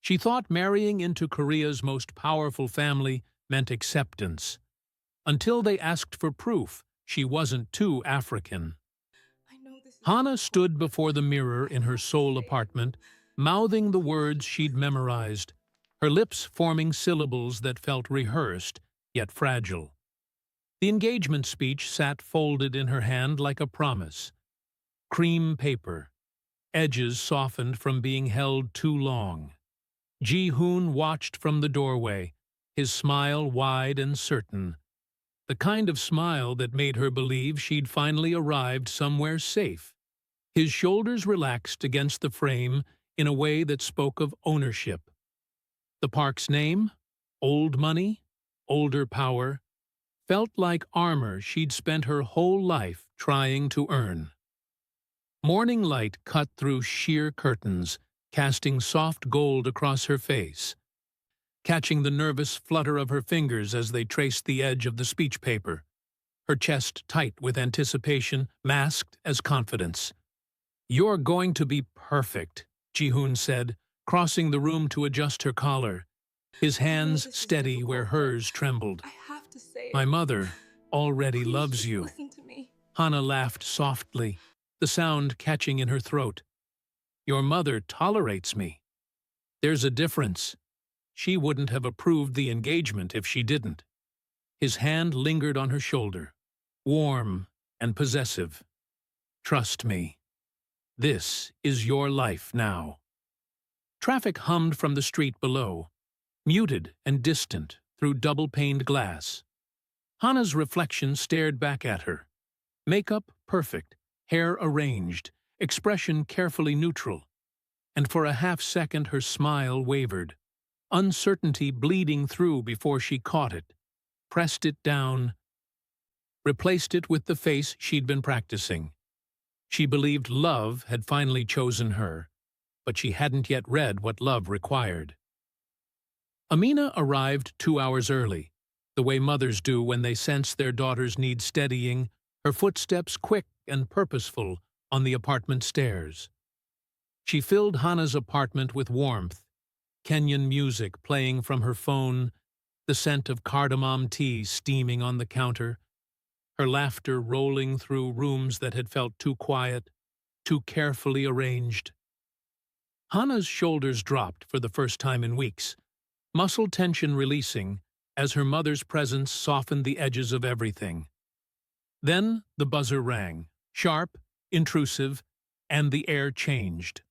She thought marrying into Korea's most powerful family meant acceptance, until they asked for proof she wasn't too African. I know this is Hana so hard, stood but before the mirror I in her have to Seoul say it. apartment, mouthing the words she'd memorized, her lips forming syllables that felt rehearsed, yet fragile. The engagement speech sat folded in her hand like a promise. Cream paper, edges softened from being held too long. Ji-hoon watched from the doorway, his smile wide and certain, the kind of smile that made her believe she'd finally arrived somewhere safe. His shoulders relaxed against the frame in a way that spoke of ownership. The park's name, old money, older power, felt like armor she'd spent her whole life trying to earn. Morning light cut through sheer curtains, casting soft gold across her face, catching the nervous flutter of her fingers as they traced the edge of the speech paper, her chest tight with anticipation, masked as confidence. "You're going to be perfect," Ji-hoon said, crossing the room to adjust her collar, his I know hands this is steady where difficult, but hers trembled. I have to say "My it. mother already Please loves just you." listen to me. Hana laughed softly, the sound catching in her throat. "Your mother tolerates me. There's a difference. She wouldn't have approved the engagement if she didn't." His hand lingered on her shoulder, warm and possessive. "Trust me. This is your life now." Traffic hummed from the street below, muted and distant through double-paned glass. Hana's reflection stared back at her. Makeup perfect, hair arranged, expression carefully neutral. And for a half-second her smile wavered, uncertainty bleeding through before she caught it, pressed it down, replaced it with the face she'd been practicing. She believed love had finally chosen her, but she hadn't yet read what love required. Amina arrived 2 hours early, the way mothers do when they sense their daughters need steadying, her footsteps quick and purposeful on the apartment stairs. She filled Hana's apartment with warmth, Kenyan music playing from her phone, the scent of cardamom tea steaming on the counter, her laughter rolling through rooms that had felt too quiet, too carefully arranged. Hana's shoulders dropped for the first time in weeks, muscle tension releasing as her mother's presence softened the edges of everything. Then the buzzer rang, sharp, intrusive, and the air changed.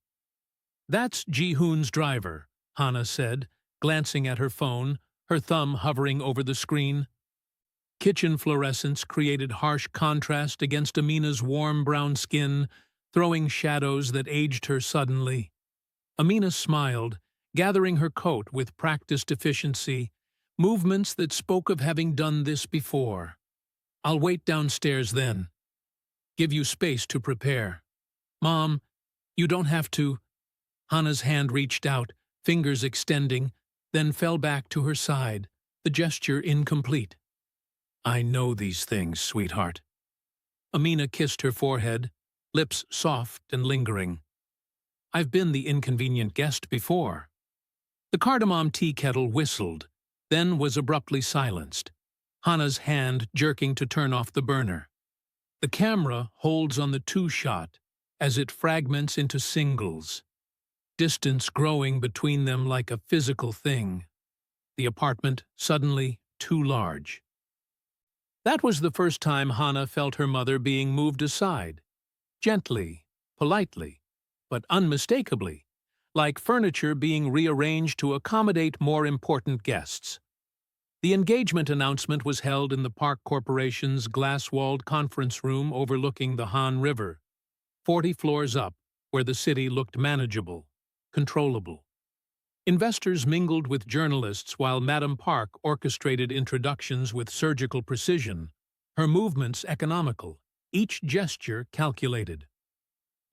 "That's Ji-hoon's driver," Hana said, glancing at her phone, her thumb hovering over the screen. Kitchen fluorescents created harsh contrast against Amina's warm brown skin, throwing shadows that aged her suddenly. Amina smiled, gathering her coat with practiced efficiency, movements that spoke of having done this before. "I'll wait downstairs then. Give you space to prepare." "Mom, you don't have to." Hana's hand reached out, fingers extending, then fell back to her side, the gesture incomplete. "I know these things, sweetheart." Amina kissed her forehead, lips soft and lingering. "I've been the inconvenient guest before." The cardamom tea kettle whistled, then was abruptly silenced, Hana's hand jerking to turn off the burner. The camera holds on the two-shot as it fragments into singles, distance growing between them like a physical thing. The apartment suddenly too large. That was the first time Hana felt her mother being moved aside, gently, politely, but unmistakably, like furniture being rearranged to accommodate more important guests. The engagement announcement was held in the Park Corporation's glass-walled conference room overlooking the Han River, 40 floors up, where the city looked manageable, controllable. Investors mingled with journalists while Madam Park orchestrated introductions with surgical precision, her movements economical, each gesture calculated.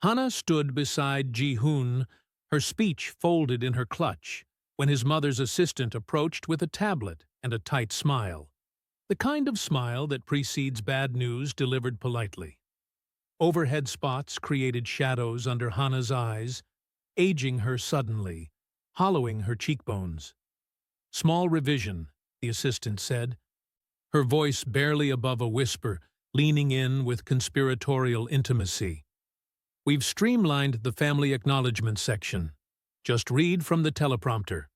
Hana stood beside Ji-hoon, her speech folded in her clutch, when his mother's assistant approached with a tablet and a tight smile, the kind of smile that precedes bad news delivered politely. Overhead spots created shadows under Hana's eyes, aging her suddenly, hollowing her cheekbones. "Small revision," the assistant said, her voice barely above a whisper, leaning in with conspiratorial intimacy. "We've streamlined the family acknowledgement section. Just read from the teleprompter."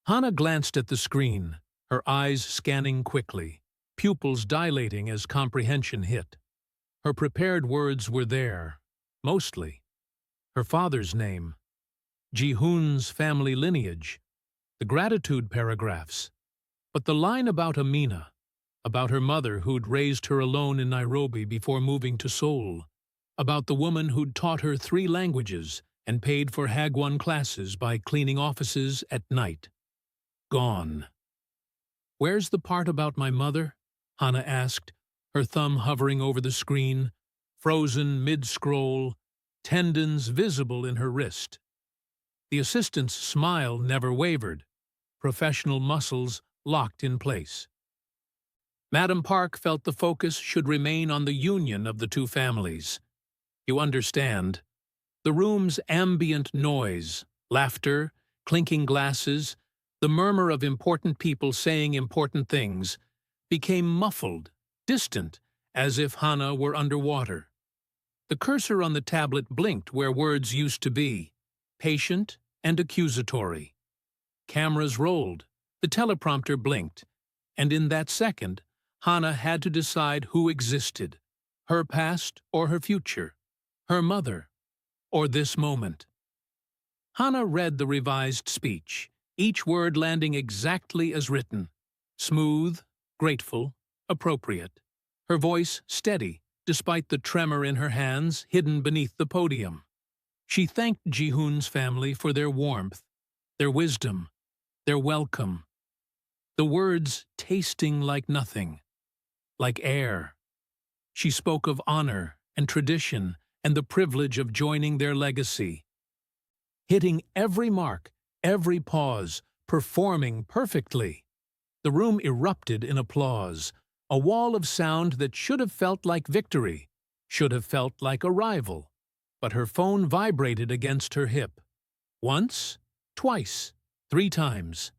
Hannah glanced at the screen, her eyes scanning quickly, pupils dilating as comprehension hit. Her prepared words were there, mostly. Her father's name, Ji-hoon's family lineage, the gratitude paragraphs. But the line about Amina, about her mother who'd raised her alone in Nairobi before moving to Seoul, about the woman who'd taught her 3 languages and paid for Hagwon classes by cleaning offices at night. Gone. "Where's the part about my mother?" Hannah asked, her thumb hovering over the screen, frozen mid-scroll, tendons visible in her wrist. The assistant's smile never wavered, professional muscles locked in place. Madam Park felt the focus should remain on the union of the 2 families. You understand. The room's ambient noise, laughter, clinking glasses, the murmur of important people saying important things, became muffled, distant, as if Hannah were underwater. The cursor on the tablet blinked where words used to be, patient and accusatory. Cameras rolled, the teleprompter blinked, and in that second, Hannah had to decide who existed, her past or her future, her mother or this moment. Hannah read the revised speech, each word landing exactly as written, smooth, grateful, appropriate, her voice steady despite the tremor in her hands hidden beneath the podium. She thanked Ji-hoon's family for their warmth, their wisdom, their welcome. The words tasting like nothing, like air. She spoke of honor and tradition and the privilege of joining their legacy. Hitting every mark, every pause, performing perfectly. The room erupted in applause, a wall of sound that should have felt like victory, should have felt like arrival. But her phone vibrated against her hip. Once, twice, 3 times.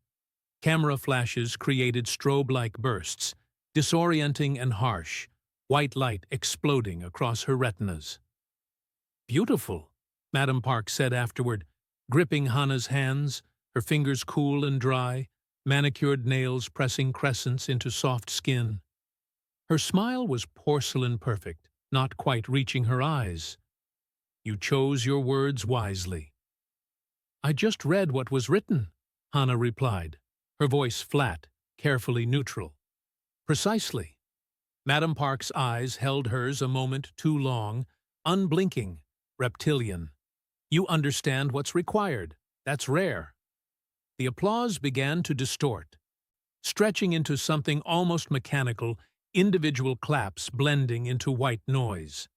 Camera flashes created strobe-like bursts, disorienting and harsh, white light exploding across her retinas. "Beautiful," Madam Park said afterward, gripping Hannah's hands, her fingers cool and dry, manicured nails pressing crescents into soft skin. Her smile was porcelain perfect, not quite reaching her eyes. "You chose your words wisely." "I just read what was written," Hannah replied, her voice flat, carefully neutral. "Precisely." Madam Park's eyes held hers a moment too long, unblinking, reptilian. "You understand what's required. That's rare." The applause began to distort, stretching into something almost mechanical, individual claps blending into white noise.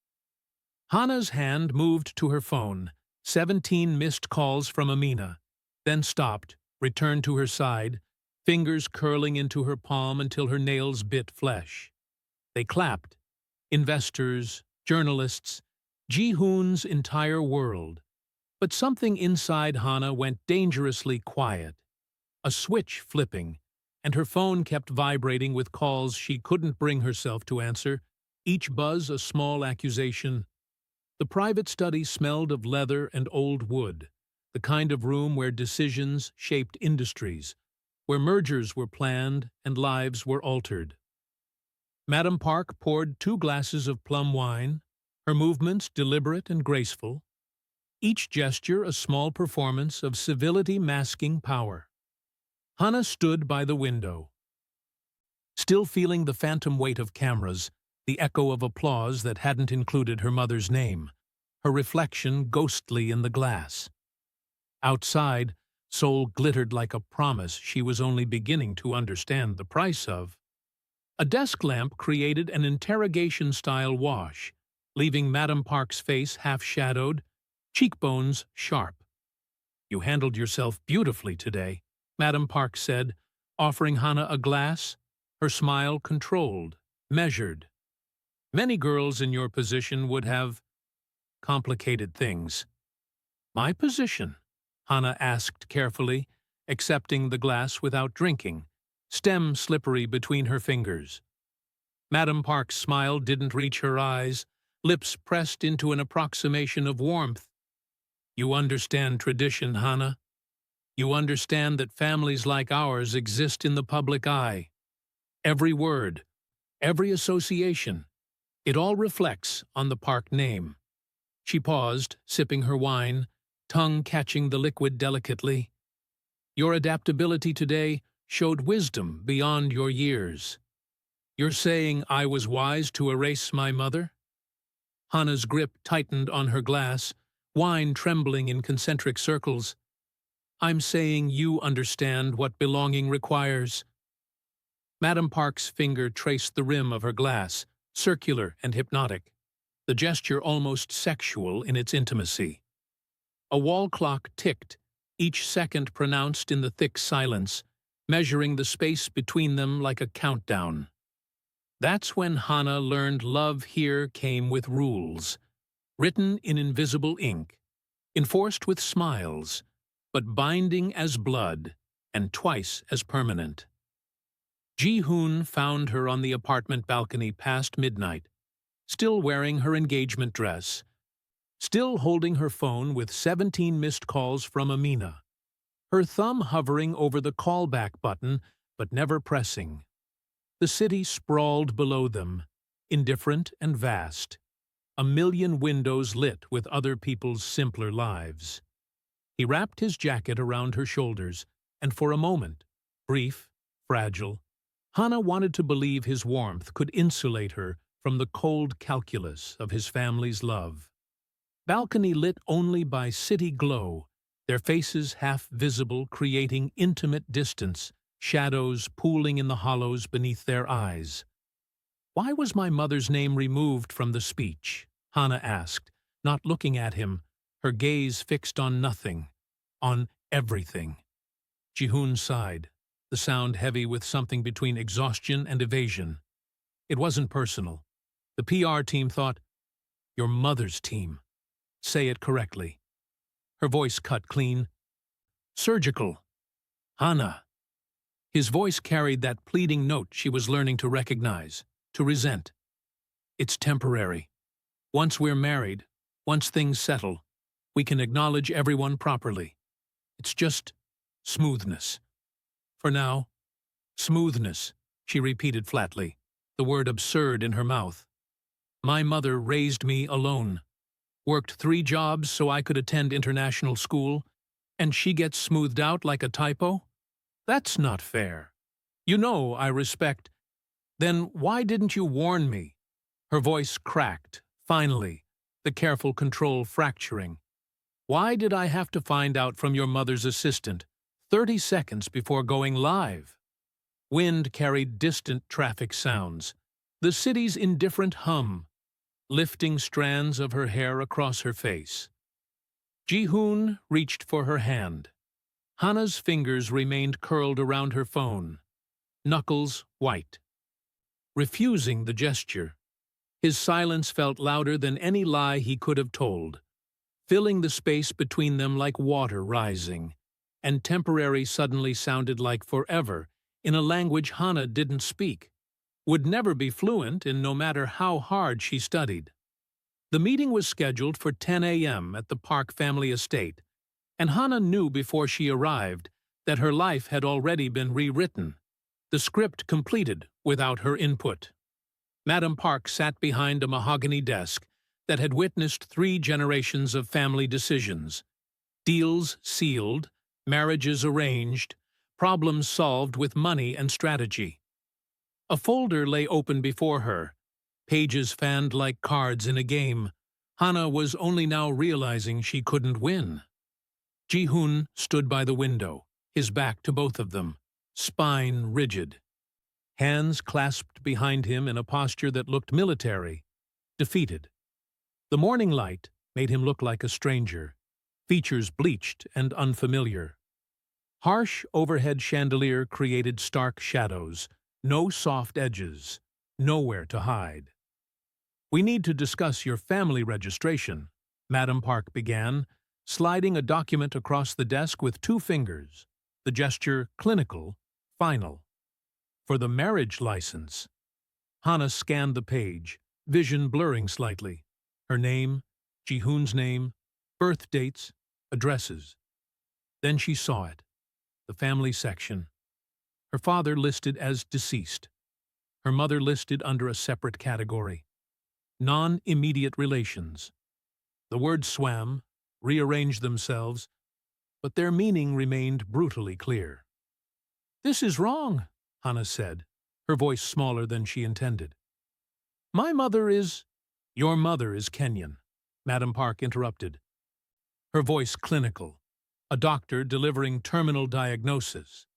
Hannah's hand moved to her phone, 17 missed calls from Amina, then stopped, returned to her side, fingers curling into her palm until her nails bit flesh. They clapped. Investors, journalists, Ji-hoon's entire world. But something inside Hannah went dangerously quiet. A switch flipping, and her phone kept vibrating with calls she couldn't bring herself to answer, each buzz a small accusation. The private study smelled of leather and old wood, the kind of room where decisions shaped industries, where mergers were planned and lives were altered. Madam Park poured 2 glasses of plum wine, her movements deliberate and graceful, each gesture a small performance of civility masking power. Hannah stood by the window, still feeling the phantom weight of cameras, the echo of applause that hadn't included her mother's name, her reflection ghostly in the glass. Outside, Seoul glittered like a promise she was only beginning to understand the price of. A desk lamp created an interrogation-style wash, leaving Madam Park's face half-shadowed, cheekbones sharp. "You handled yourself beautifully today," Madam Park said, offering Hannah a glass, her smile controlled, measured. "Many girls in your position would have complicated things." "My position?" Hana asked carefully, accepting the glass without drinking, stem slippery between her fingers. Madam Park's smile didn't reach her eyes, lips pressed into an approximation of warmth. You understand tradition, Hana. You understand that families like ours exist in the public eye. Every word, every association, it all reflects on the Park name. She paused, sipping her wine, tongue catching the liquid delicately. Your adaptability today showed wisdom beyond your years. You're saying I was wise to erase my mother? Hana's grip tightened on her glass, wine trembling in concentric circles. I'm saying you understand what belonging requires. Madam Park's finger traced the rim of her glass, circular and hypnotic, the gesture almost sexual in its intimacy. A wall clock ticked, each second pronounced in the thick silence, measuring the space between them like a countdown. That's when Hana learned love here came with rules, written in invisible ink, enforced with smiles, but binding as blood and twice as permanent. Ji-hoon found her on the apartment balcony past midnight, still wearing her engagement dress, still holding her phone with 17 missed calls from Amina, her thumb hovering over the callback button but never pressing. The city sprawled below them, indifferent and vast, a million windows lit with other people's simpler lives. He wrapped his jacket around her shoulders, and for a moment, brief, fragile, Hana wanted to believe his warmth could insulate her from the cold calculus of his family's love. Balcony lit only by city glow, their faces half visible, creating intimate distance, shadows pooling in the hollows beneath their eyes. Why was my mother's name removed from the speech? Hana asked, not looking at him, her gaze fixed on nothing, on everything. Ji-hoon sighed, the sound heavy with something between exhaustion and evasion. It wasn't personal. The PR team thought, your mother's team. Say it correctly. Her voice cut clean. Surgical. Hana. His voice carried that pleading note she was learning to recognize, to resent. It's temporary. Once we're married, once things settle, we can acknowledge everyone properly. It's just smoothness. For now, smoothness, she repeated flatly, the word absurd in her mouth. My mother raised me alone, worked 3 jobs so I could attend international school, and she gets smoothed out like a typo? That's not fair. You know I respect. Then why didn't you warn me? Her voice cracked, finally, the careful control fracturing. Why did I have to find out from your mother's assistant 30 seconds before going live? Wind carried distant traffic sounds, the city's indifferent hum, lifting strands of her hair across her face. Ji-hoon reached for her hand. Hana's fingers remained curled around her phone, knuckles white. Refusing the gesture, his silence felt louder than any lie he could have told, filling the space between them like water rising, and temporary suddenly sounded like forever in a language Hana didn't speak, would never be fluent in no matter how hard she studied. The meeting was scheduled for 10 a.m. at the Park family estate, and Hana knew before she arrived that her life had already been rewritten, the script completed without her input. Madam Park sat behind a mahogany desk that had witnessed 3 generations of family decisions, deals sealed, marriages arranged, problems solved with money and strategy. A folder lay open before her, pages fanned like cards in a game. Hana was only now realizing she couldn't win. Ji-hoon stood by the window, his back to both of them, spine rigid. Hands clasped behind him in a posture that looked military, defeated. The morning light made him look like a stranger, features bleached and unfamiliar. Harsh overhead chandelier created stark shadows, no soft edges, nowhere to hide. We need to discuss your family registration, Madam Park began, sliding a document across the desk with 2 fingers, the gesture clinical, final. For the marriage license. Hana scanned the page, vision blurring slightly. Her name, Ji-hoon's name, birth dates, addresses. Then she saw it, the family section. Her father listed as deceased. Her mother listed under a separate category. Non-immediate relations. The words swam, rearranged themselves, but their meaning remained brutally clear. "This is wrong," Hana said, her voice smaller than she intended. "My mother is—" "Your mother is Kenyan," Madam Park interrupted. Her voice clinical, a doctor delivering terminal diagnosis.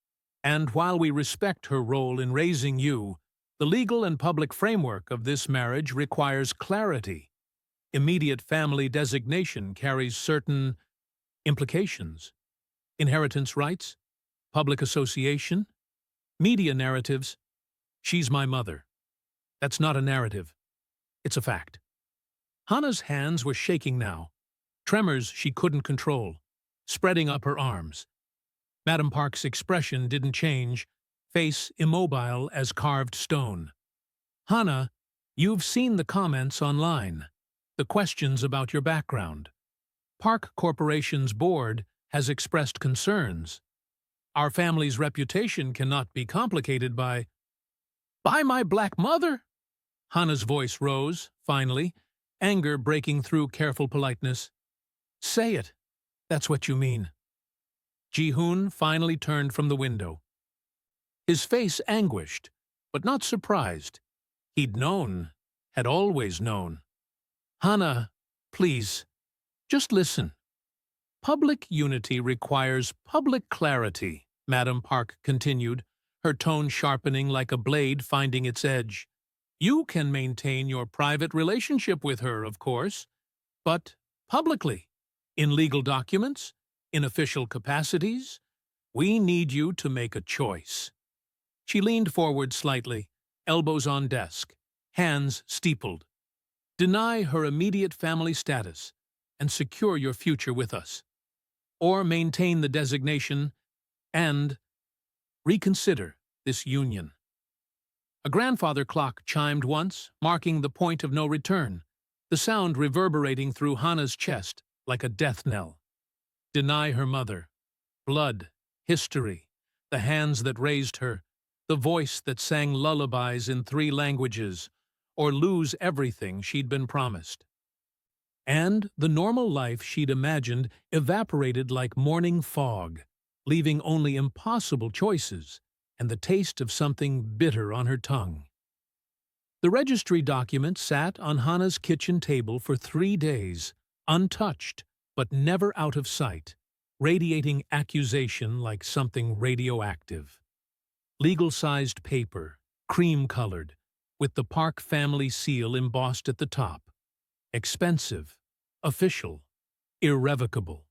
"And while we respect her role in raising you, the legal and public framework of this marriage requires clarity. Immediate family designation carries certain implications. Inheritance rights, public association, media narratives. She's my mother. That's not a narrative. It's a fact." Hana's hands were shaking now, tremors she couldn't control, spreading up her arms. Madam Park's expression didn't change, face immobile as carved stone. "Hana, you've seen the comments online, the questions about your background. Park Corporation's board has expressed concerns. Our family's reputation cannot be complicated by—" "By my black mother?" Hana's voice rose, finally, anger breaking through careful politeness. "Say it. That's what you mean." Ji-hoon finally turned from the window. His face anguished, but not surprised. He'd known, had always known. "Hana, please, just listen. Public unity requires public clarity," Madam Park continued, her tone sharpening like a blade finding its edge. "You can maintain your private relationship with her, of course, but publicly, in legal documents, in official capacities, we need you to make a choice." She leaned forward slightly, elbows on desk, hands steepled. "Deny her immediate family status and secure your future with us. Or maintain the designation and reconsider this union." A grandfather clock chimed once, marking the point of no return, the sound reverberating through Hana's chest like a death knell. Deny her mother, blood, history, the hands that raised her, the voice that sang lullabies in 3 languages, or lose everything she'd been promised. And the normal life she'd imagined evaporated like morning fog, leaving only impossible choices and the taste of something bitter on her tongue. The registry document sat on Hana's kitchen table for 3 days, untouched, but never out of sight, radiating accusation like something radioactive. Legal-sized paper, cream-colored, with the Park family seal embossed at the top. Expensive, official, irrevocable.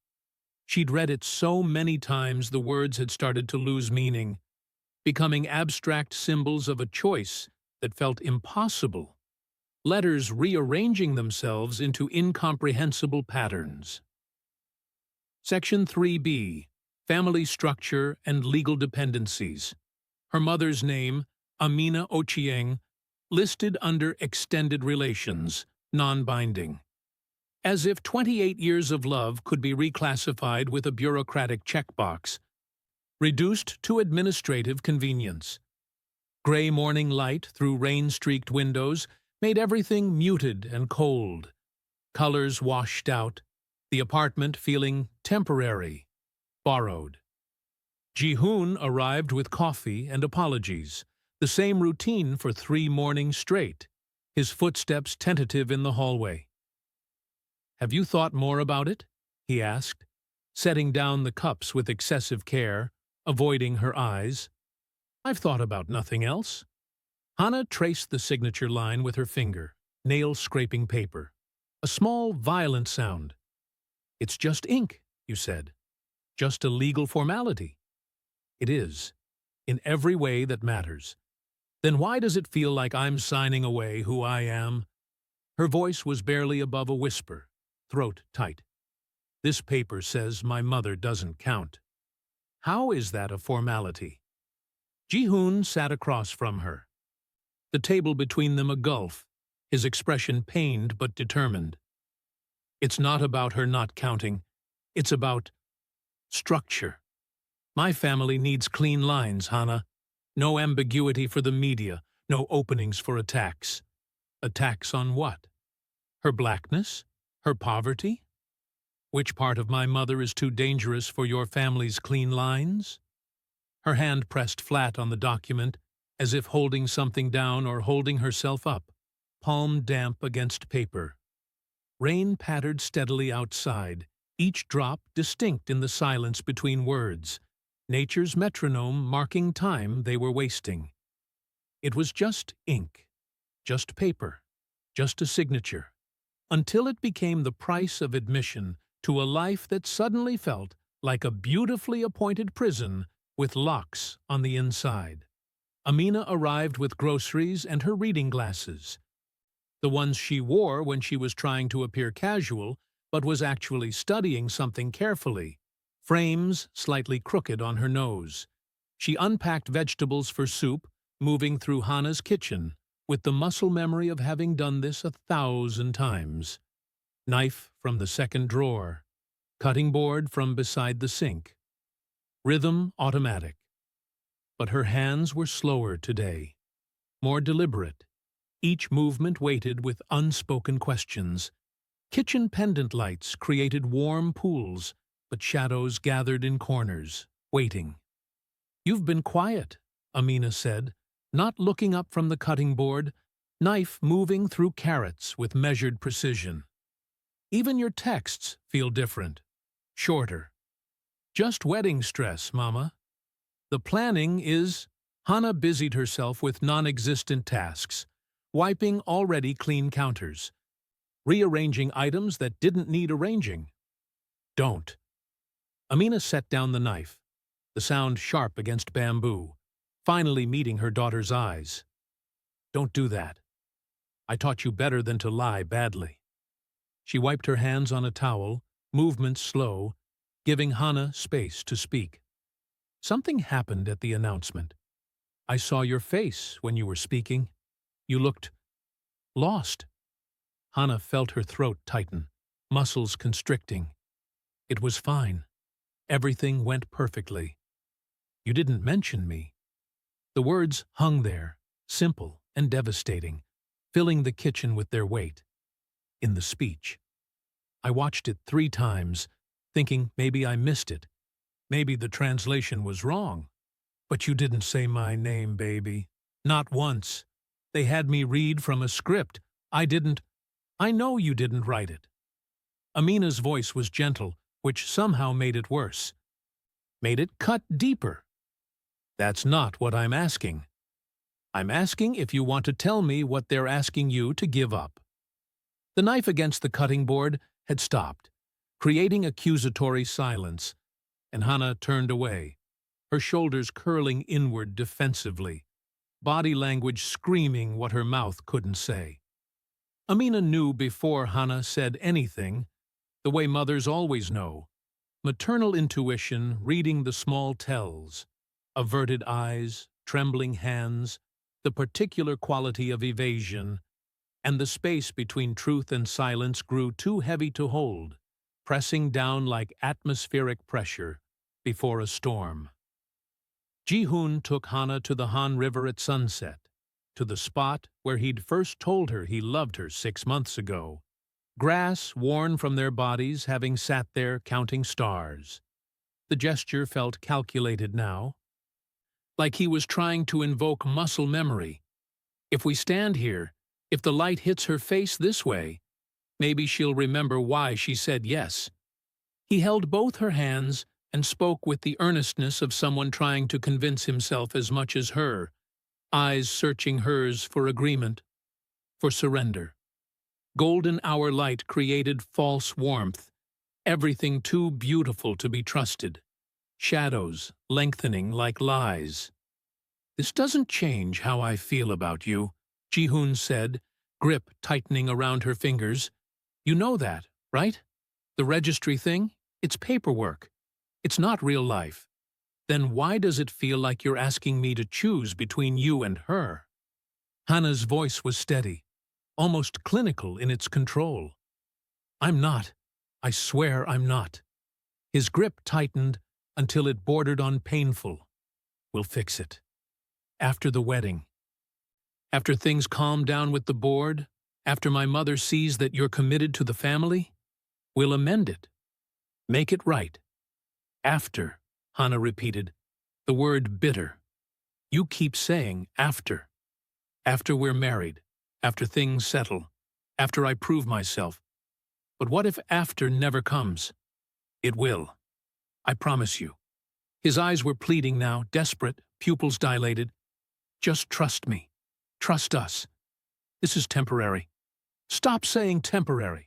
She'd read it so many times the words had started to lose meaning, becoming abstract symbols of a choice that felt impossible, letters rearranging themselves into incomprehensible patterns. Section 3B, Family Structure and Legal Dependencies. Her mother's name, Amina Ochieng, listed under Extended Relations, non-binding. As if 28 years of love could be reclassified with a bureaucratic checkbox. Reduced to administrative convenience. Gray morning light through rain-streaked windows made everything muted and cold. Colors washed out, the apartment feeling temporary, borrowed. Ji-hoon arrived with coffee and apologies, the same routine for 3 mornings straight, his footsteps tentative in the hallway. "Have you thought more about it?" he asked, setting down the cups with excessive care, avoiding her eyes. "I've thought about nothing else." Hana traced the signature line with her finger, nail-scraping paper. A small, violent sound. "It's just ink," you said. "Just a legal formality." "It is, in every way that matters. Then why does it feel like I'm signing away who I am?" Her voice was barely above a whisper, throat tight. This paper says my mother doesn't count. How is that a formality? Ji-hoon sat across from her, the table between them a gulf, his expression pained but determined. It's not about her not counting. It's about structure. My family needs clean lines, Hana. No ambiguity for the media, no openings for attacks. Attacks on what? Her blackness? Her poverty? Which part of my mother is too dangerous for your family's clean lines? Her hand pressed flat on the document, as if holding something down or holding herself up, palm damp against paper. Rain pattered steadily outside, each drop distinct in the silence between words, nature's metronome marking time they were wasting. It was just ink, just paper, just a signature, until it became the price of admission to a life that suddenly felt like a beautifully appointed prison with locks on the inside. Amina arrived with groceries and her reading glasses, the ones she wore when she was trying to appear casual but was actually studying something carefully, frames slightly crooked on her nose. She unpacked vegetables for soup, moving through Hana's kitchen, with the muscle memory of having done this 1,000 times. Knife from the second drawer, cutting board from beside the sink. Rhythm automatic. But her hands were slower today, more deliberate, each movement weighted with unspoken questions. Kitchen pendant lights created warm pools, but shadows gathered in corners, waiting. "You've been quiet," Amina said, not looking up from the cutting board, knife moving through carrots with measured precision. "Even your texts feel different, shorter." "Just wedding stress, Mama." "The planning is—" Hana busied herself with non-existent tasks, wiping already clean counters, rearranging items that didn't need arranging. "Don't." Amina set down the knife, the sound sharp against bamboo, finally meeting her daughter's eyes. "Don't do that. I taught you better than to lie badly." She wiped her hands on a towel, movements slow, giving Hana space to speak. "Something happened at the announcement. I saw your face when you were speaking. You looked lost." Hana felt her throat tighten, muscles constricting. "It was fine. Everything went perfectly. You didn't mention me." The words hung there, simple and devastating, filling the kitchen with their weight. In the speech. I watched it 3 times, thinking maybe I missed it. Maybe the translation was wrong. "But you didn't say my name, baby. Not once. They had me read from a script. I know you didn't write it." Amina's voice was gentle, which somehow made it worse. Made it cut deeper. "That's not what I'm asking. I'm asking if you want to tell me what they're asking you to give up." The knife against the cutting board had stopped, creating accusatory silence, and Hana turned away, her shoulders curling inward defensively, body language screaming what her mouth couldn't say. Amina knew before Hana said anything, the way mothers always know, maternal intuition reading the small tells, averted eyes, trembling hands, the particular quality of evasion, and the space between truth and silence grew too heavy to hold, pressing down like atmospheric pressure before a storm. Ji-hoon took Hana to the Han River at sunset, to the spot where he'd first told her he loved her 6 months ago, grass worn from their bodies having sat there counting stars. The gesture felt calculated now, like he was trying to invoke muscle memory. If we stand here, if the light hits her face this way, maybe she'll remember why she said yes. He held both her hands and spoke with the earnestness of someone trying to convince himself as much as her, eyes searching hers for agreement, for surrender. Golden hour light created false warmth, everything too beautiful to be trusted, shadows lengthening like lies. "This doesn't change how I feel about you," Ji-hoon said, grip tightening around her fingers. "You know that, right? The registry thing? It's paperwork. It's not real life. Then why does it feel like you're asking me to choose between you and her? Hannah's voice was steady, almost clinical in its control. I'm not. I swear I'm not. His grip tightened until it bordered on painful. We'll fix it. After the wedding. After things calm down with the board, after my mother sees that you're committed to the family, we'll amend it. Make it right. After, Hannah repeated, the word bitter. You keep saying after. After we're married, after things settle, after I prove myself. But what if after never comes? It will. I promise you. His eyes were pleading now, desperate, pupils dilated. Just trust me. Trust us. This is temporary. Stop saying temporary.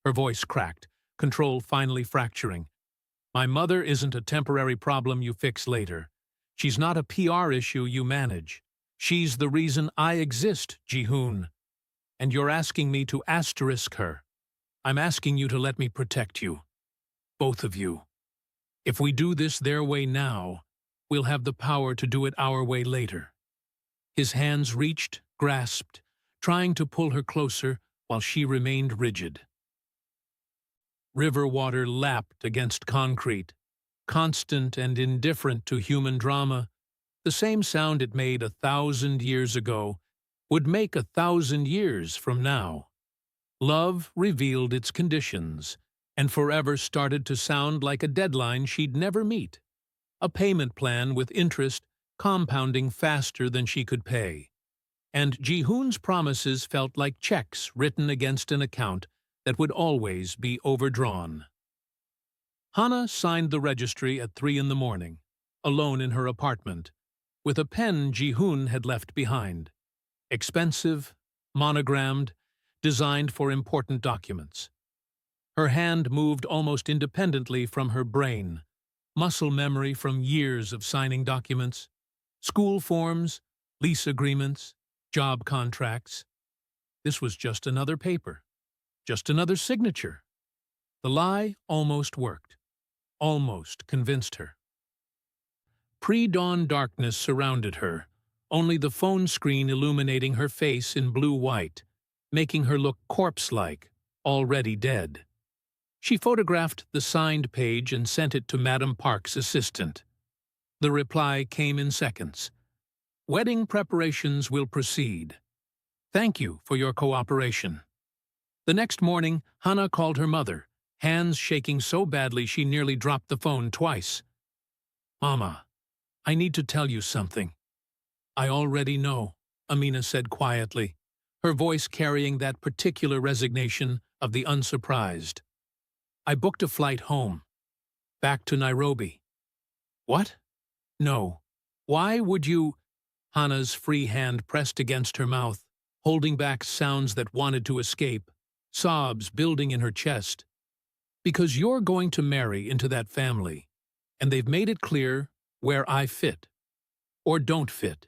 Her voice cracked, control finally fracturing. My mother isn't a temporary problem you fix later. She's not a PR issue you manage. She's the reason I exist, Ji-hoon. And you're asking me to asterisk her. I'm asking you to let me protect you. Both of you. If we do this their way now, we'll have the power to do it our way later. His hands reached, grasped, trying to pull her closer while she remained rigid. River water lapped against concrete, constant and indifferent to human drama. The same sound it made 1,000 years ago would make 1,000 years from now. Love revealed its conditions, and forever started to sound like a deadline she'd never meet. A payment plan with interest compounding faster than she could pay. And Ji-hoon's promises felt like checks written against an account that would always be overdrawn. Hannah signed the registry at 3 in the morning, alone in her apartment, with a pen Ji-hoon had left behind. Expensive, monogrammed, designed for important documents. Her hand moved almost independently from her brain, muscle memory from years of signing documents, school forms, lease agreements, job contracts. This was just another paper, just another signature. The lie almost worked, almost convinced her. Pre-dawn darkness surrounded her, only the phone screen illuminating her face in blue-white, making her look corpse-like, already dead. She photographed the signed page and sent it to Madam Park's assistant. The reply came in seconds. Wedding preparations will proceed. Thank you for your cooperation. The next morning, Hannah called her mother, hands shaking so badly she nearly dropped the phone twice. Mama, I need to tell you something. I already know, Amina said quietly, her voice carrying that particular resignation of the unsurprised. I booked a flight home. Back to Nairobi. What? No. Why would you? Hannah's free hand pressed against her mouth, holding back sounds that wanted to escape, sobs building in her chest. Because you're going to marry into that family, and they've made it clear where I fit, or don't fit.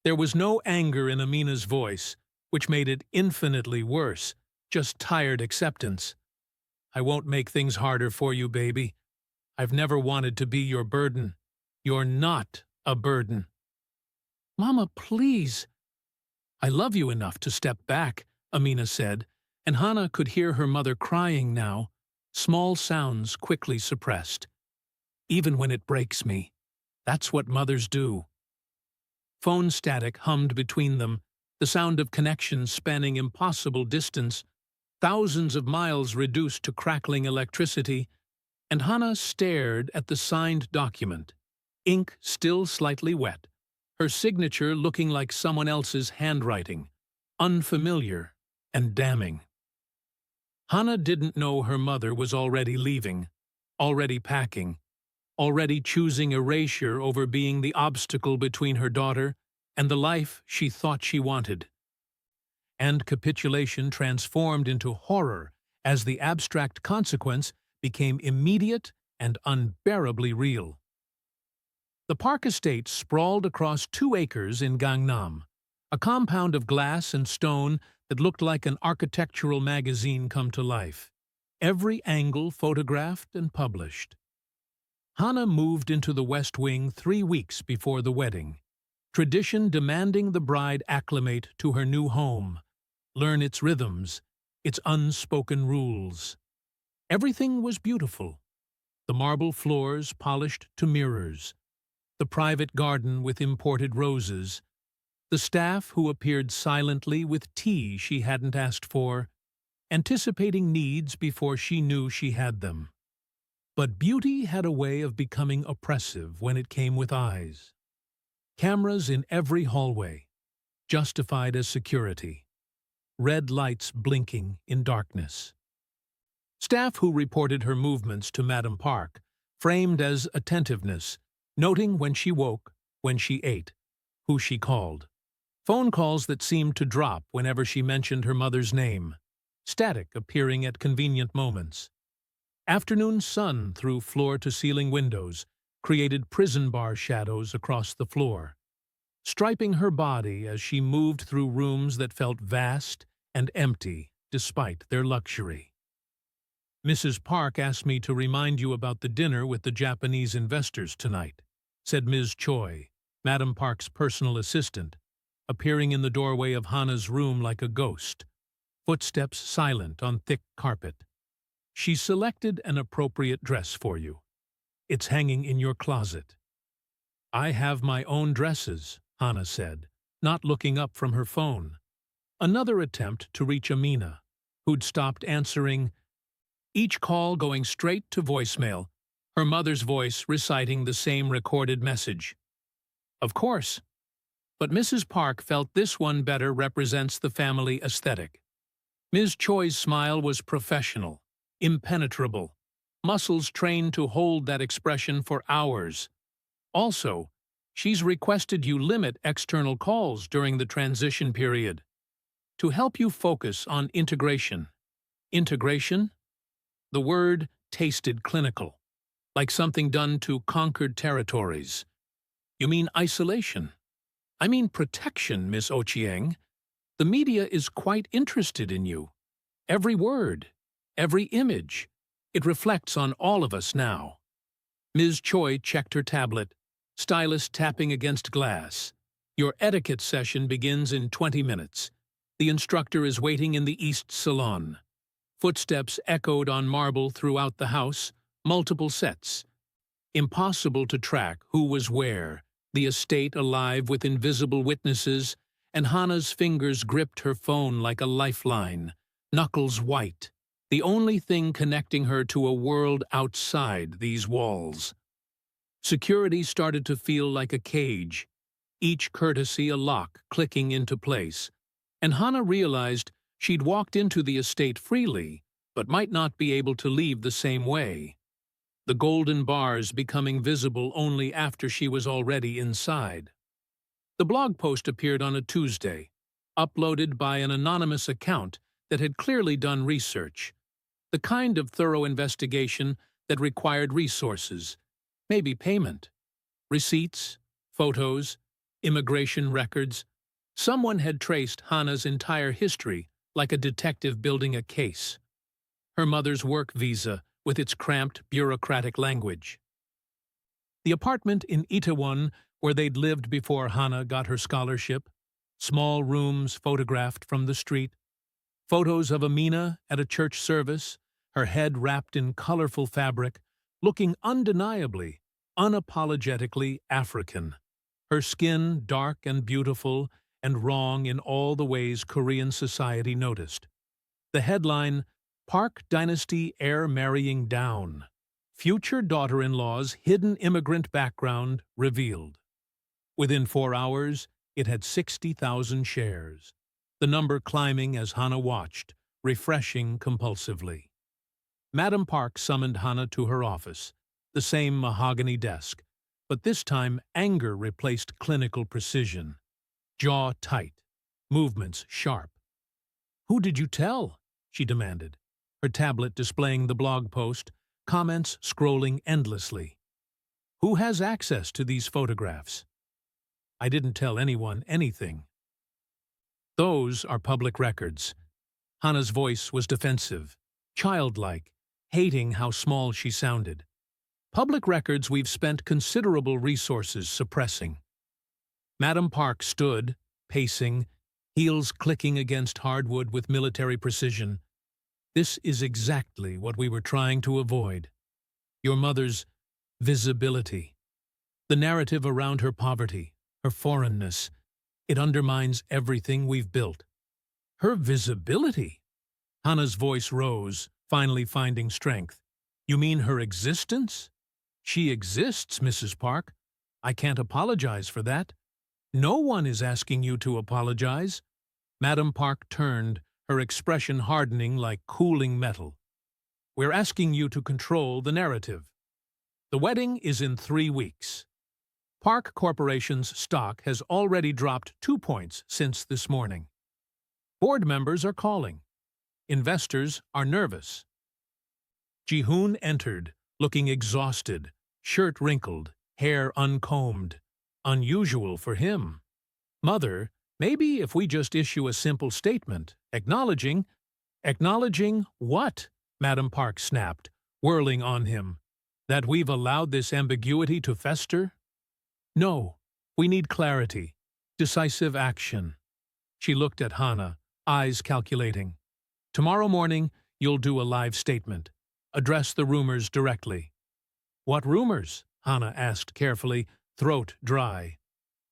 There was no anger in Amina's voice, which made it infinitely worse, just tired acceptance. I won't make things harder for you, baby. I've never wanted to be your burden. You're not a burden. Mama, please. I love you enough to step back, Amina said, and Hannah could hear her mother crying now, small sounds quickly suppressed. Even when it breaks me, that's what mothers do. Phone static hummed between them, the sound of connections spanning impossible distance, thousands of miles reduced to crackling electricity, and Hannah stared at the signed document, ink still slightly wet, her signature looking like someone else's handwriting, unfamiliar and damning. Hannah didn't know her mother was already leaving, already packing, already choosing erasure over being the obstacle between her daughter and the life she thought she wanted. And capitulation transformed into horror as the abstract consequence became immediate and unbearably real. The Park estate sprawled across 2 acres in Gangnam, a compound of glass and stone that looked like an architectural magazine come to life. every angle photographed and published. Hannah moved into the West Wing 3 weeks before the wedding, tradition demanding the bride acclimate to her new home, learn its rhythms, its unspoken rules. Everything was beautiful. The marble floors polished to mirrors, the private garden with imported roses, the staff who appeared silently with tea she hadn't asked for, anticipating needs before she knew she had them. But beauty had a way of becoming oppressive when it came with eyes. Cameras in every hallway, justified as security. Red lights blinking in darkness. Staff who reported her movements to Madam Park, framed as attentiveness, noting when she woke, when she ate, who she called. Phone calls that seemed to drop whenever she mentioned her mother's name, static appearing at convenient moments. Afternoon sun through floor-to-ceiling windows created prison bar shadows across the floor, striping her body as she moved through rooms that felt vast and empty despite their luxury. "Mrs. Park asked me to remind you about the dinner with the Japanese investors tonight," said Ms. Choi, Madam Park's personal assistant, appearing in the doorway of Hannah's room like a ghost, footsteps silent on thick carpet. "She selected an appropriate dress for you. It's hanging in your closet." "I have my own dresses," Hannah said, not looking up from her phone. Another attempt to reach Amina, who'd stopped answering, each call going straight to voicemail, her mother's voice reciting the same recorded message. Of course, but Mrs. Park felt this one better represents the family aesthetic. Ms. Choi's smile was professional, impenetrable, muscles trained to hold that expression for hours. Also, she's requested you limit external calls during the transition period to help you focus on integration. Integration? The word tasted clinical, like something done to conquered territories. "You mean isolation?" "I mean protection, Miss Ochieng. The media is quite interested in you. Every word, every image. It reflects on all of us now." Ms. Choi checked her tablet, stylus tapping against glass. "Your etiquette session begins in 20 minutes. The instructor is waiting in the East Salon." Footsteps echoed on marble throughout the house, multiple sets. Impossible to track who was where, the estate alive with invisible witnesses, and Hannah's fingers gripped her phone like a lifeline, knuckles white, the only thing connecting her to a world outside these walls. Security started to feel like a cage, each courtesy a lock clicking into place, and Hannah realized she'd walked into the estate freely, but might not be able to leave the same way. The golden bars becoming visible only after she was already inside. The blog post appeared on a Tuesday, uploaded by an anonymous account that had clearly done research, the kind of thorough investigation that required resources, maybe payment, receipts, photos, immigration records. Someone had traced Hannah's entire history like a detective building a case. Her mother's work visa with its cramped bureaucratic language. The apartment in Itaewon where they'd lived before Hannah got her scholarship, small rooms photographed from the street, photos of Amina at a church service, her head wrapped in colorful fabric, looking undeniably, unapologetically African, her skin dark and beautiful and wrong in all the ways Korean society noticed. The headline, "Park Dynasty Heir Marrying Down. Future Daughter-in-Law's Hidden Immigrant Background Revealed." Within 4 hours, it had 60,000 shares, the number climbing as Hannah watched, refreshing compulsively. Madam Park summoned Hannah to her office, the same mahogany desk, but this time anger replaced clinical precision. Jaw tight, movements sharp. "Who did you tell?" she demanded, her tablet displaying the blog post, comments scrolling endlessly. "Who has access to these photographs?" "I didn't tell anyone anything." "Those are public records." Hannah's voice was defensive, childlike, hating how small she sounded. Public records we've spent considerable resources suppressing. Madam Park stood, pacing, heels clicking against hardwood with military precision. This is exactly what we were trying to avoid. Your mother's visibility. The narrative around her poverty, her foreignness, it undermines everything we've built. Her visibility? Hannah's voice rose, finally finding strength. You mean her existence? She exists, Mrs. Park. I can't apologize for that. No one is asking you to apologize. Madam Park turned, her expression hardening like cooling metal. We're asking you to control the narrative. The wedding is in 3 weeks. Park Corporation's stock has already dropped 2 points since this morning. Board members are calling. Investors are nervous. Ji-hoon entered, looking exhausted, shirt wrinkled, hair uncombed. Unusual for him. Mother, maybe if we just issue a simple statement, acknowledging... Acknowledging what? Madam Park snapped, whirling on him. That we've allowed this ambiguity to fester? No, we need clarity, decisive action. She looked at Hannah, eyes calculating. Tomorrow morning, you'll do a live statement. Address the rumors directly. What rumors? Hannah asked carefully, throat dry.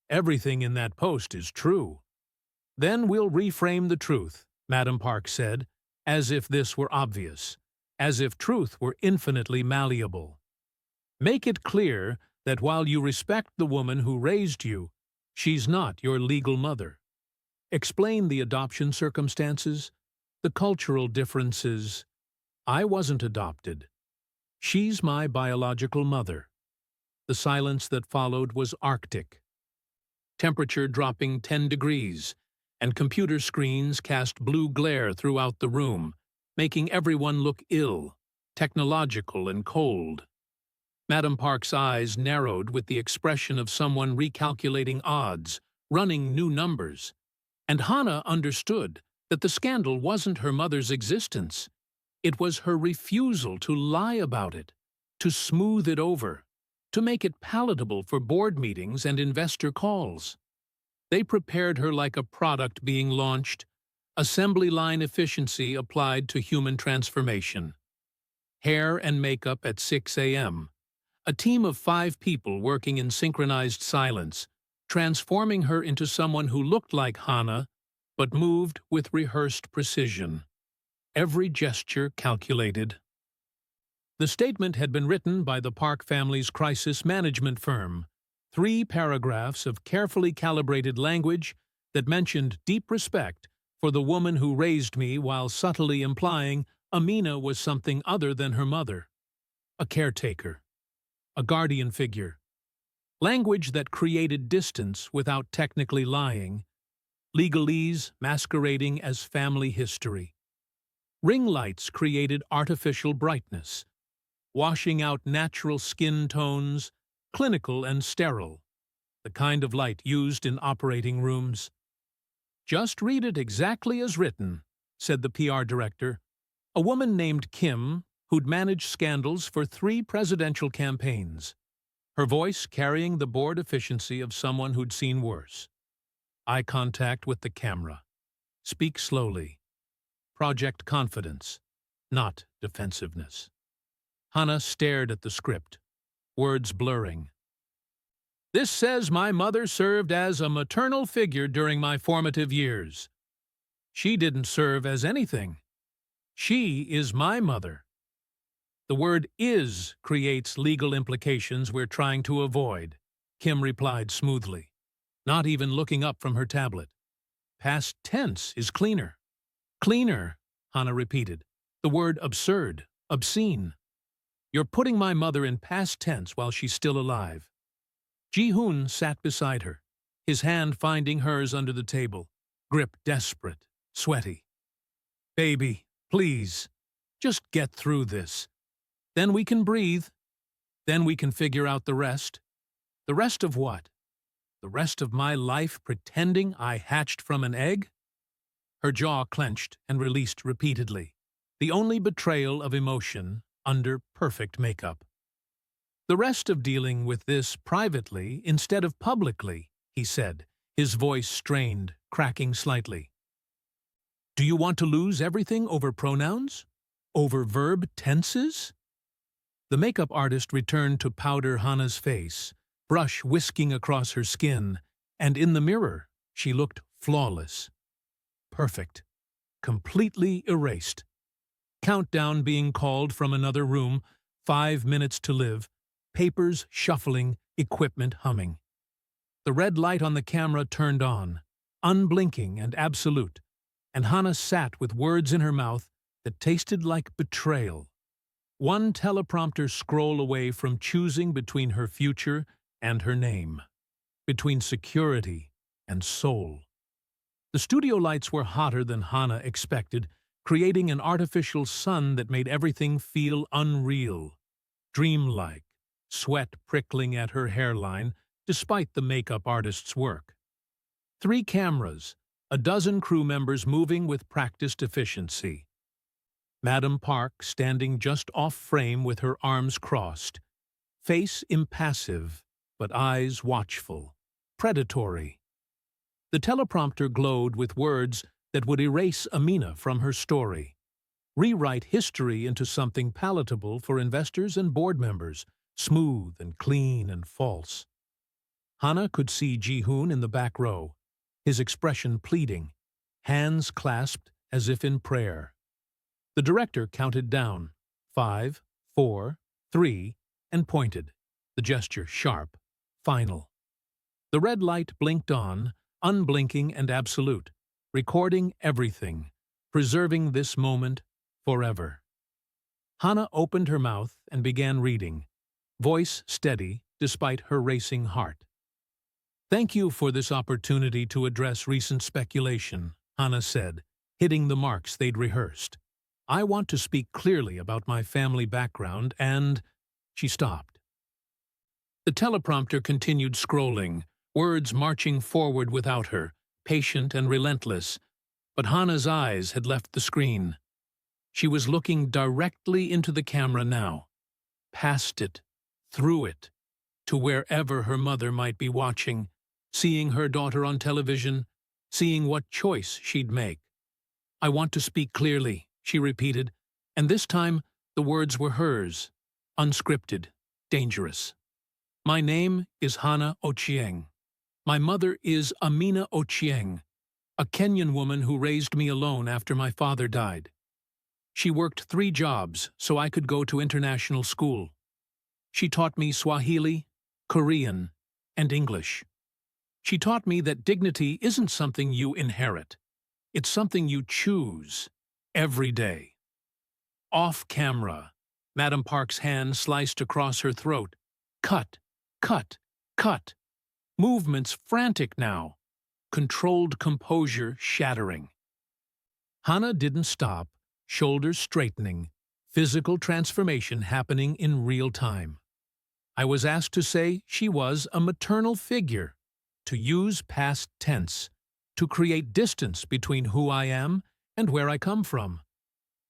Everything in that post is true. Then we'll reframe the truth, Madam Park said, as if this were obvious, as if truth were infinitely malleable. Make it clear that while you respect the woman who raised you, she's not your legal mother. Explain the adoption circumstances, the cultural differences. I wasn't adopted. She's my biological mother. The silence that followed was arctic. Temperature dropping 10 degrees, and computer screens cast blue glare throughout the room, making everyone look ill, technological and cold. Madam Park's eyes narrowed with the expression of someone recalculating odds, running new numbers. And Hannah understood that the scandal wasn't her mother's existence. It was her refusal to lie about it, to smooth it over, to make it palatable for board meetings and investor calls. They prepared her like a product being launched, assembly line efficiency applied to human transformation. Hair and makeup at 6 a.m. A team of 5 people working in synchronized silence, transforming her into someone who looked like Hannah, but moved with rehearsed precision. Every gesture calculated. The statement had been written by the Park family's crisis management firm. 3 paragraphs of carefully calibrated language that mentioned deep respect for the woman who raised me while subtly implying Amina was something other than her mother. A caretaker. A guardian figure. Language that created distance without technically lying. Legalese masquerading as family history. Ring lights created artificial brightness, washing out natural skin tones, clinical and sterile, the kind of light used in operating rooms. Just read it exactly as written, said the PR director. A woman named Kim, who'd managed scandals for 3 presidential campaigns, her voice carrying the board efficiency of someone who'd seen worse. Eye contact with the camera. Speak slowly. Project confidence, not defensiveness. Hannah stared at the script, words blurring. This says my mother served as a maternal figure during my formative years. She didn't serve as anything. She is my mother. The word is creates legal implications we're trying to avoid, Kim replied smoothly, not even looking up from her tablet. Past tense is cleaner. Cleaner, Hannah repeated. The word absurd, obscene. You're putting my mother in past tense while she's still alive. Ji-hoon sat beside her, his hand finding hers under the table, grip desperate, sweaty. Baby, please, just get through this. Then we can breathe. Then we can figure out the rest. The rest of what? The rest of my life pretending I hatched from an egg? Her jaw clenched and released repeatedly. The only betrayal of emotion, under perfect makeup. "The rest of dealing with this privately instead of publicly," he said, his voice strained, cracking slightly. "Do you want to lose everything over pronouns? Over verb tenses?" The makeup artist returned to powder Hannah's face, brush whisking across her skin, and in the mirror she looked flawless. Perfect. Completely erased. Countdown being called from another room, 5 minutes to live, papers shuffling, equipment humming. The red light on the camera turned on, unblinking and absolute, and Hannah sat with words in her mouth that tasted like betrayal. One teleprompter scroll away from choosing between her future and her name, between security and soul. The studio lights were hotter than Hannah expected, creating an artificial sun that made everything feel unreal, dreamlike, sweat prickling at her hairline despite the makeup artist's work. 3 cameras, a dozen crew members moving with practiced efficiency. Madam Park standing just off frame with her arms crossed, face impassive, but eyes watchful, predatory. The teleprompter glowed with words that would erase Amina from her story, rewrite history into something palatable for investors and board members, smooth and clean and false. Hannah could see Ji-hoon in the back row, his expression pleading, hands clasped as if in prayer. The director counted down, 5, 4, 3, and pointed, the gesture sharp, final. The red light blinked on, unblinking and absolute, recording everything, preserving this moment forever. Hannah opened her mouth and began reading, voice steady despite her racing heart. "Thank you for this opportunity to address recent speculation," Hannah said, hitting the marks they'd rehearsed. "I want to speak clearly about my family background and—" She stopped. The teleprompter continued scrolling, words marching forward without her, patient and relentless, but Hannah's eyes had left the screen. She was looking directly into the camera now, past it, through it, to wherever her mother might be watching, seeing her daughter on television, seeing what choice she'd make. "I want to speak clearly," she repeated, and this time the words were hers, unscripted, dangerous. "My name is Hannah Ochieng. My mother is Amina Ochieng, a Kenyan woman who raised me alone after my father died. She worked 3 jobs so I could go to international school. She taught me Swahili, Korean, and English. She taught me that dignity isn't something you inherit. It's something you choose, every day." Off camera, Madam Park's hand sliced across her throat. Cut, cut, cut. Movements frantic now. Controlled composure shattering. Hannah didn't stop, shoulders straightening, physical transformation happening in real time. I was asked to say she was a maternal figure, to use past tense, to create distance between who I am and where I come from.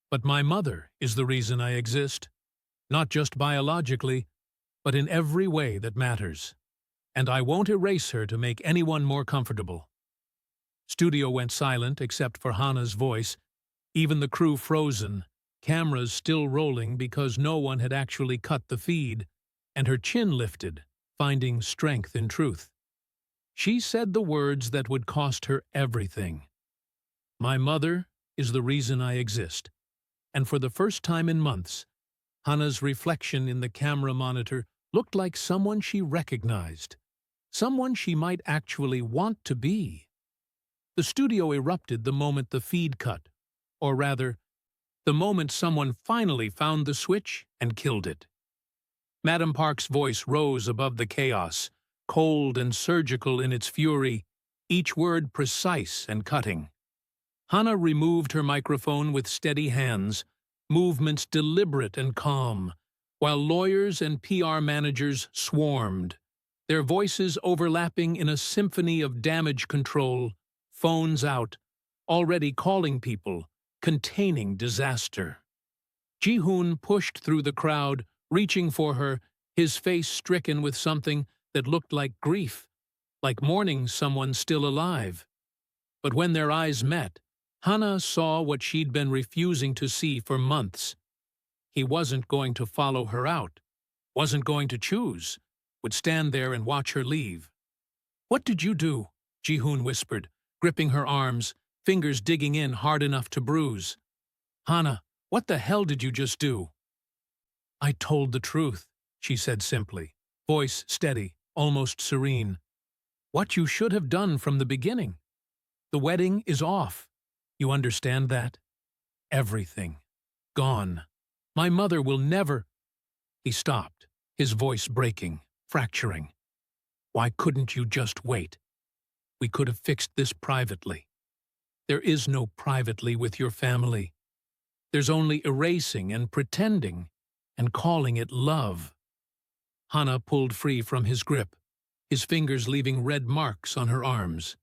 But my mother is the reason I exist, not just biologically, but in every way that matters. And I won't erase her to make anyone more comfortable. Studio went silent except for Hannah's voice, even the crew frozen, cameras still rolling because no one had actually cut the feed, and her chin lifted, finding strength in truth. She said the words that would cost her everything. "My mother is the reason I exist." And for the first time in months, Hannah's reflection in the camera monitor looked like someone she recognized, someone she might actually want to be. The studio erupted the moment the feed cut, or rather, the moment someone finally found the switch and killed it. Madam Park's voice rose above the chaos, cold and surgical in its fury, each word precise and cutting. Hannah removed her microphone with steady hands, movements deliberate and calm, while lawyers and PR managers swarmed, their voices overlapping in a symphony of damage control, phones out, already calling people, containing disaster. Ji-hoon pushed through the crowd, reaching for her, his face stricken with something that looked like grief, like mourning someone still alive. But when their eyes met, Hana saw what she'd been refusing to see for months. He wasn't going to follow her out, wasn't going to choose, would stand there and watch her leave. "What did you do?" Ji-hoon whispered, gripping her arms, fingers digging in hard enough to bruise. "Hana, what the hell did you just do?" "I told the truth," she said simply, voice steady, almost serene. "What you should have done from the beginning. The wedding is off. You understand that? Everything. Gone. My mother will never—" He stopped, his voice breaking, fracturing. "Why couldn't you just wait? We could have fixed this privately. There is no privately with your family. There's only erasing and pretending and calling it love." Hana pulled free from his grip, his fingers leaving red marks on her arms.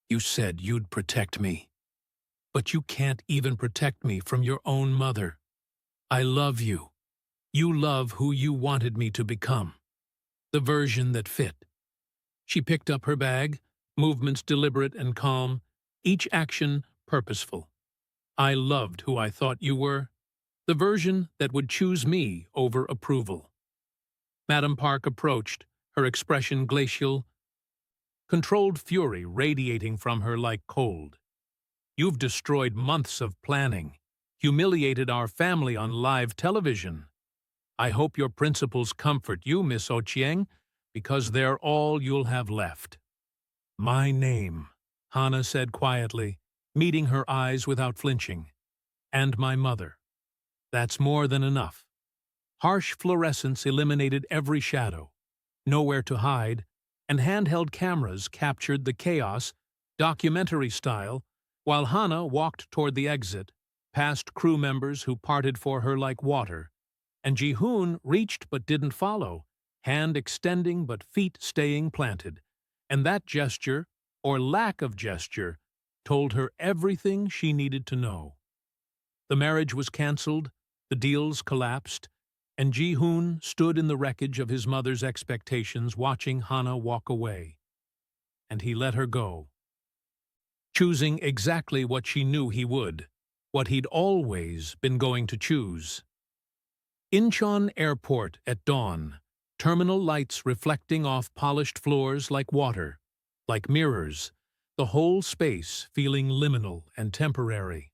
"You said you'd protect me. But you can't even protect me from your own mother. I love you. You love who you wanted me to become. The version that fit." She picked up her bag, movements deliberate and calm, each action purposeful. "I loved who I thought you were. The version that would choose me over approval." Madam Park approached, her expression glacial, controlled fury radiating from her like cold. "You've destroyed months of planning, humiliated our family on live television. I hope your principles comfort you, Miss Ochieng, because they're all you'll have left." "My name," Hana said quietly, meeting her eyes without flinching. "And my mother. That's more than enough." Harsh fluorescence eliminated every shadow, nowhere to hide, and handheld cameras captured the chaos, documentary style, while Hana walked toward the exit, past crew members who parted for her like water, and Ji-hoon reached but didn't follow, hand extending but feet staying planted, and that gesture, or lack of gesture, told her everything she needed to know. The marriage was cancelled, the deals collapsed, and Ji-hoon stood in the wreckage of his mother's expectations watching Hana walk away. And he let her go, choosing exactly what she knew he would, what he'd always been going to choose. Incheon Airport at dawn, terminal lights reflecting off polished floors like water, like mirrors, the whole space feeling liminal and temporary.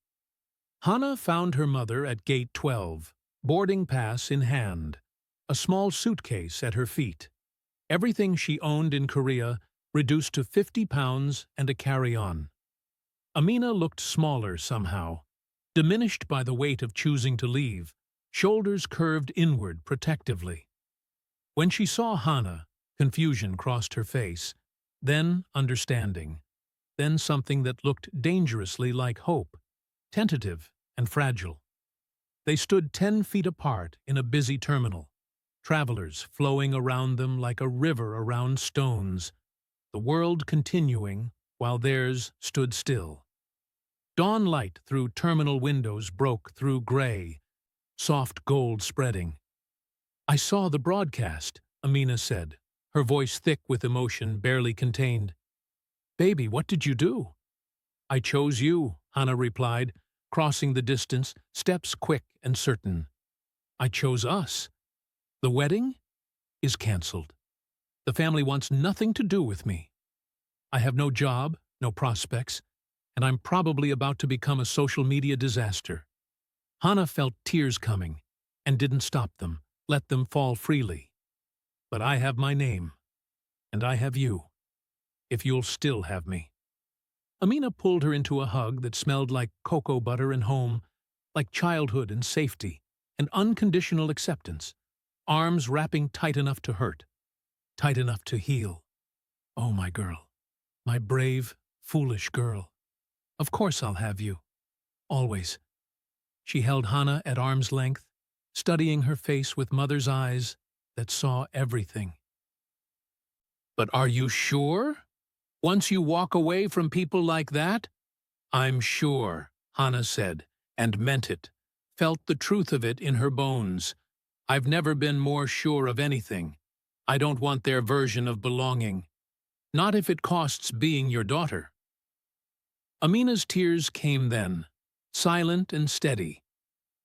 Hana found her mother at Gate 12, boarding pass in hand, a small suitcase at her feet. Everything she owned in Korea reduced to 50 pounds and a carry-on. Amina looked smaller somehow, diminished by the weight of choosing to leave, shoulders curved inward protectively. When she saw Hana, confusion crossed her face, then understanding, then something that looked dangerously like hope, tentative and fragile. They stood 10 feet apart in a busy terminal, travelers flowing around them like a river around stones, the world continuing while theirs stood still. Dawn light through terminal windows broke through gray, soft gold spreading. "I saw the broadcast," Amina said, her voice thick with emotion barely contained. "Baby, what did you do?" "I chose you," Hana replied, crossing the distance, steps quick and certain. "I chose us. The wedding is cancelled. The family wants nothing to do with me. I have no job, no prospects, and I'm probably about to become a social media disaster." Hana felt tears coming and didn't stop them, let them fall freely. "But I have my name, and I have you, if you'll still have me." Amina pulled her into a hug that smelled like cocoa butter and home, like childhood and safety, and unconditional acceptance, arms wrapping tight enough to hurt, tight enough to heal. "Oh, my girl, my brave, foolish girl. Of course I'll have you. Always." She held Hana at arm's length, studying her face with mother's eyes that saw everything. "But are you sure? Once you walk away from people like that?" "I'm sure," Hana said, and meant it, felt the truth of it in her bones. I've never been more sure of anything. I don't want their version of belonging. Not if it costs being your daughter. Amina's tears came then, silent and steady,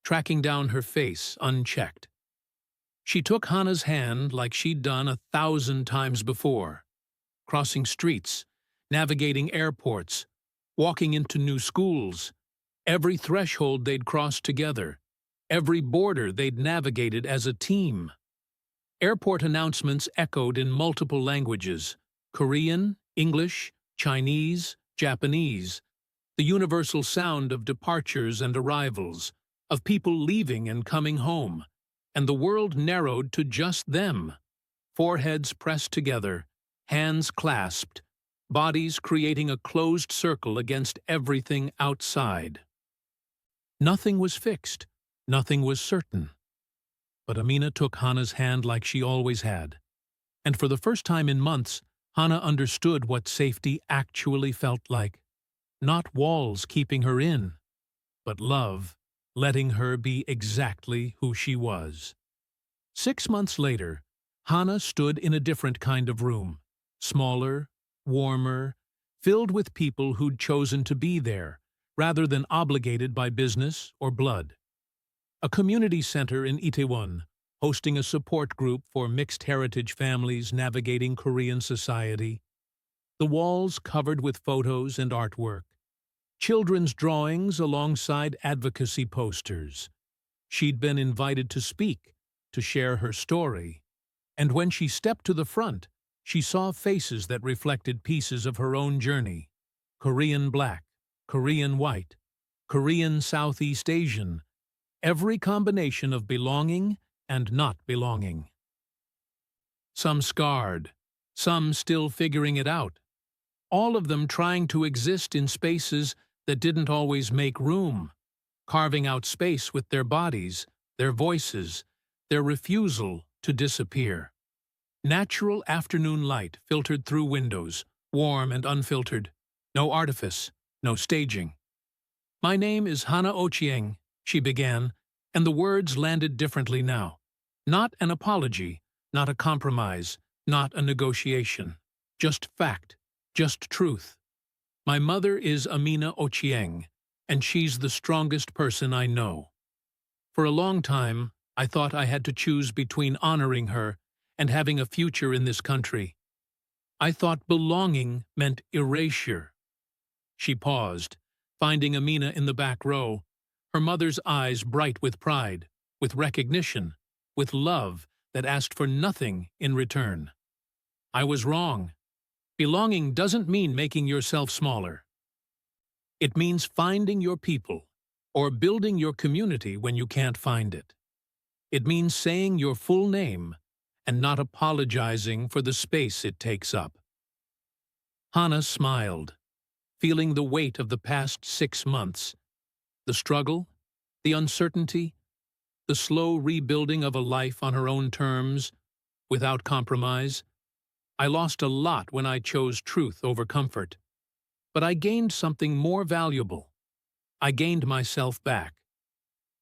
tracking down her face unchecked. She took Hannah's hand like she'd done 1,000 times before, crossing streets, navigating airports, walking into new schools, every threshold they'd crossed together, every border they'd navigated as a team. Airport announcements echoed in multiple languages: Korean, English, Chinese, Japanese, the universal sound of departures and arrivals, of people leaving and coming home, and the world narrowed to just them, foreheads pressed together, hands clasped, bodies creating a closed circle against everything outside. Nothing was fixed, nothing was certain. But Amina took Hannah's hand like she always had, and for the first time in months, Hannah understood what safety actually felt like. Not walls keeping her in, but love letting her be exactly who she was. 6 months later, Hannah stood in a different kind of room, smaller, warmer, filled with people who'd chosen to be there, rather than obligated by business or blood. A community center in Itaewon, hosting a support group for mixed heritage families navigating Korean society. The walls covered with photos and artwork. Children's drawings alongside advocacy posters. She'd been invited to speak, to share her story. And when she stepped to the front, she saw faces that reflected pieces of her own journey. Korean black, Korean white, Korean Southeast Asian. Every combination of belonging and not belonging. Some scarred, some still figuring it out. All of them trying to exist in spaces that didn't always make room, carving out space with their bodies, their voices, their refusal to disappear. Natural afternoon light filtered through windows, warm and unfiltered. No artifice, no staging. "My name is Hannah Ochieng," she began, and the words landed differently now. Not an apology, not a compromise, not a negotiation. Just fact, just truth. "My mother is Amina Ochieng, and she's the strongest person I know. For a long time, I thought I had to choose between honoring her and having a future in this country. I thought belonging meant erasure." She paused, finding Amina in the back row, her mother's eyes bright with pride, with recognition, with love that asked for nothing in return. "I was wrong. Belonging doesn't mean making yourself smaller. It means finding your people, or building your community when you can't find it. It means saying your full name and not apologizing for the space it takes up." Hannah smiled, feeling the weight of the past 6 months, the struggle, the uncertainty, the slow rebuilding of a life on her own terms, without compromise. "I lost a lot when I chose truth over comfort. But I gained something more valuable. I gained myself back."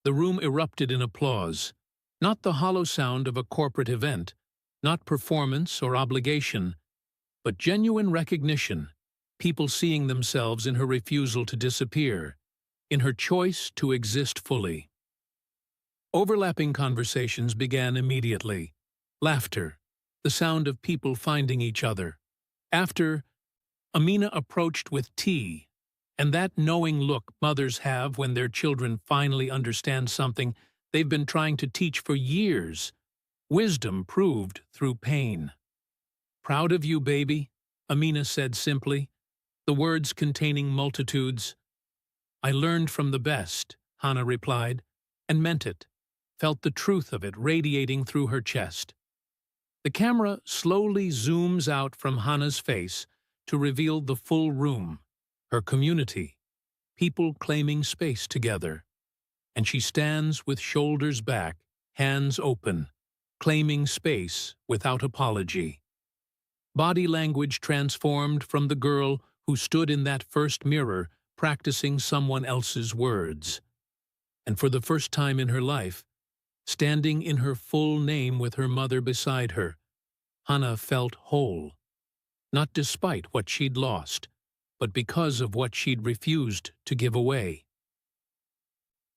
The room erupted in applause, not the hollow sound of a corporate event, not performance or obligation, but genuine recognition, people seeing themselves in her refusal to disappear, in her choice to exist fully. Overlapping conversations began immediately. Laughter, the sound of people finding each other. After, Amina approached with tea, and that knowing look mothers have when their children finally understand something they've been trying to teach for years, wisdom proved through pain. "Proud of you, baby," Amina said simply, the words containing multitudes. "I learned from the best," Hannah replied, and meant it, felt the truth of it radiating through her chest. The camera slowly zooms out from Hannah's face to reveal the full room, her community, people claiming space together. And she stands with shoulders back, hands open, claiming space without apology. Body language transformed from the girl who stood in that first mirror practicing someone else's words. And for the first time in her life, standing in her full name with her mother beside her, Hannah felt whole, not despite what she'd lost, but because of what she'd refused to give away.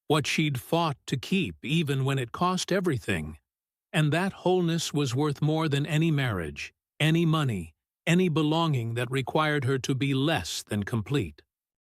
What she'd fought to keep even when it cost everything. And that wholeness was worth more than any marriage, any money, any belonging that required her to be less than complete.